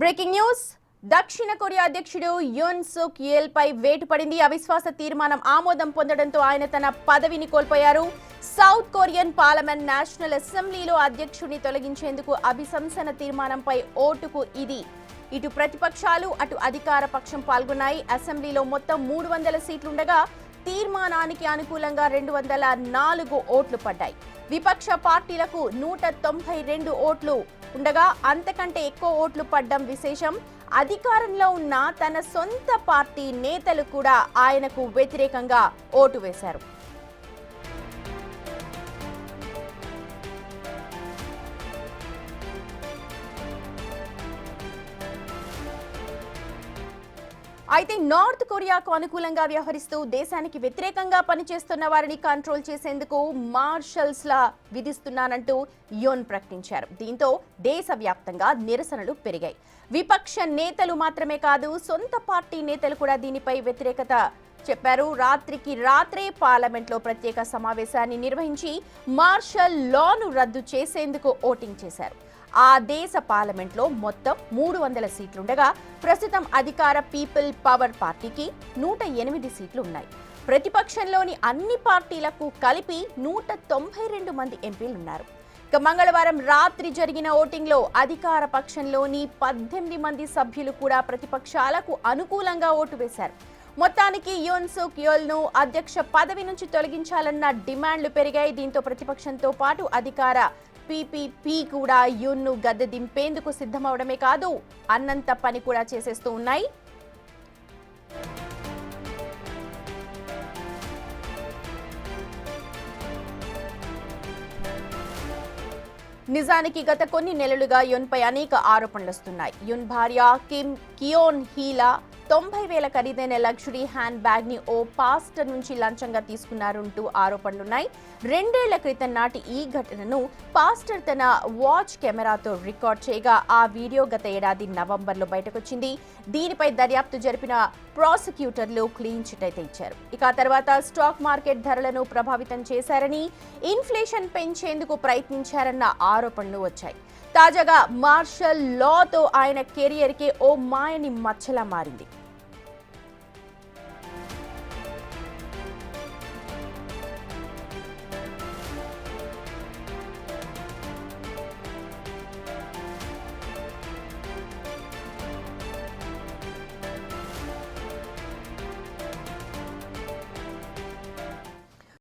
Breaking news. దక్షిణ Korea అధ్యక్షుడు యూన్ సుక్ Yale పై వేటు పడింది. అవిశ్వాస తీర్మానం ఆమోదం పొందడంతో ఆయన తన పదవిని కోల్పోయారు. సౌత్ కొరియన్ పార్లమెంట్ నేషనల్ అసెంబ్లీలో అధ్యక్షుడిని తొలగించేందుకు అభిశంసన తీర్మానంపై ఓటుకు ఇది ఇటు ప్రతిపక్షాలు అటు అధికార పక్షం పాల్గొన్నాయి. అసెంబ్లీలో మొత్తం 300 సీట్లుండగా తీర్మానానికి అనుకూలంగా 204 ఓట్లు పడ్డాయి. విపక్ష పార్టీలకు 192 ఓట్లు ఉండగా అంతకంటే ఎక్కువ ఓట్లు పడ్డం విశేషం. అధికారంలో ఉన్న తన సొంత పార్టీ నేతలు కూడా ఆయనకు వ్యతిరేకంగా ఓటు వేశారు. అయితే నార్త్ కొరియాకు అనుకూలంగా వ్యవహరిస్తూ దేశానికి వ్యతిరేకంగా పనిచేస్తున్న వారిని కంట్రోల్ చేసేందుకు మార్షల్స్ లా విధిస్తున్నానంటూ యోన్ ప్రకటించారు. దీంతో దేశవ్యాప్తంగా నిరసనలు పెరిగాయి. విపక్ష నేతలు మాత్రమే కాదు, సొంత పార్టీ నేతలు కూడా దీనిపై వ్యతిరేకత చెప్పారు. రాత్రికి రాత్రే పార్లమెంట్లో ప్రత్యేక సమావేశాన్ని నిర్వహించి మార్షల్ లాను రద్దు చేసేందుకు ఓటింగ్ చేశారు. ఆ దేశ పార్లమెంట్లో మొత్తం 300 సీట్లుండగా ప్రస్తుతం అధికార పీపుల్ పవర్ పార్టీకి 108 సీట్లు ఉన్నాయి. ప్రతిపక్షంలోని అన్ని పార్టీలకు కలిపి 192 మంది ఎంపీలున్నారు. ఇక మంగళవారం రాత్రి జరిగిన ఓటింగ్లో అధికార పక్షంలోని 18 మంది సభ్యులు కూడా ప్రతిపక్షాలకు అనుకూలంగా ఓటు వేశారు. మొత్తానికి యూన్ సుక్ యేల్ ను అధ్యక్ష పదవి నుంచి తొలగించాలన్న డిమాండ్లు పెరిగాయి. దీంతో ప్రతిపక్షంతో పాటు అధికార పీపీపీ కూడా యూన్ ను గద్దె దింపేందుకు సిద్ధమవడమే కాదు, అన్నంత పని కూడా చేసేస్తూ ఉన్నాయి. నిజానికి గత కొన్ని నెలలుగా యూన్ పై అనేక ఆరోపణలు వస్తున్నాయి. యూన్ భార్య కిమ్ కియోన్ హీలా 90,000 ఖరీదైన లగ్జరీ హ్యాండ్ బ్యాగ్ ని ఓ పాస్టర్ నుంచి లంచంగా తీసుకున్నారంటూ ఆరోపణలున్నాయి. 2 ఏళ్ల క్రితం నాటి ఈ ఘటనను పాస్టర్ తన వాచ్ కెమెరాతో రికార్డ్ చేయగా ఆ వీడియో గత ఏడాది నవంబర్లో బయటకొచ్చింది. దీనిపై దర్యాప్తు జరిపిన ప్రాసిక్యూటర్లు క్లీన్ చిట్ అయితే ఇచ్చారు. ఇక ఆ తర్వాత స్టాక్ మార్కెట్ ధరలను ప్రభావితం చేశారని, ఇన్ఫ్లేషన్ పెంచేందుకు ప్రయత్నించారన్న ఆరోపణలు వచ్చాయి. తాజాగా మార్షల్ లాతో ఆయన కెరియర్కే ఓ మాయని మచ్చలా మారింది.